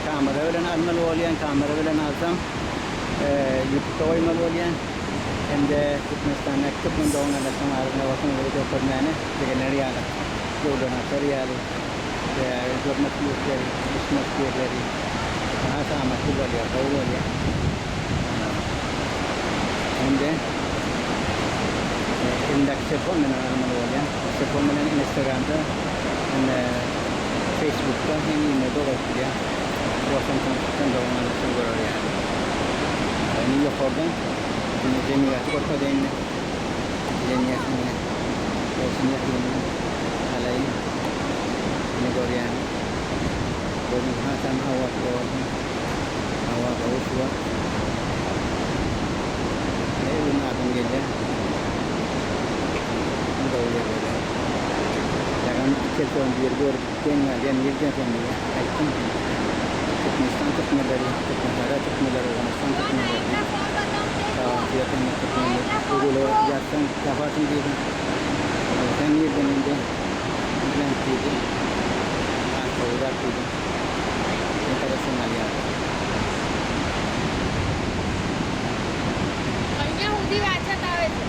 kamera bilen almalı bolýan, kamera bilen alsam YouTube'da koymalı bolýan. Hem de Türkmenistan ekipinin doğumlarından arasında bakın video koymayana degenleri yani. Donatör yani. Hizmet büyükleri, hizmet büyükleri. Daha sağlıklı bolýar, doğru bolýar. Hem de indak telefon bilen almalı bolýan. Telefon bilen Instagram'da Facebook'ta hem e-mail'de ulaşılıyor. Ortam konuşurken doğumlarından görür yani. New York'dan Cemiyeti Korka Değinli Cemiyetini Olsun yakınını alayım ini Korean Korean Hasan Awak Awak Awuswa ini belum akan gede ini boleh jangan kecil biar gue tinggal dia mirja sendiri item Turkmenistan Turkmenleri Turkmenleri Afganistan Turkmenleri dia tengah Turkmenleri dulu jatuh kapan sendiri dan ini beninde bilang tidak atau udah tidak internasional ya અહીંયા સુધી વાંચત આવે છે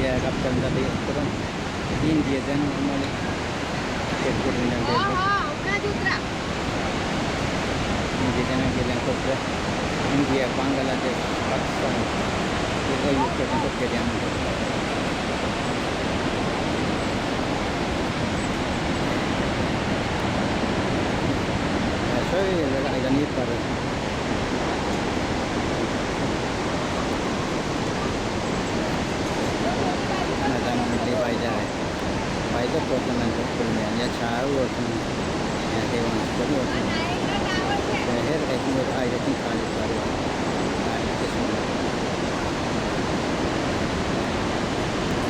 ya kapten tadi turun India dan normally airport dan હમણાં જ ઉતરા India dan bilang kopra India Bangladesh Pakistan itu UK untuk kejadian saya lagi ada niat pada ada mesti bayar tu dengan kemudian ya cahaya ya dewan seperti itu शहर ऐसे आए थे खाली सारे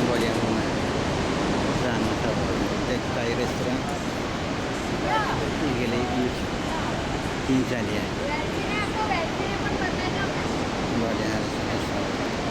बढ़िया घूमा जाना था देखता है रेस्टोरेंट के लिए 3 साल है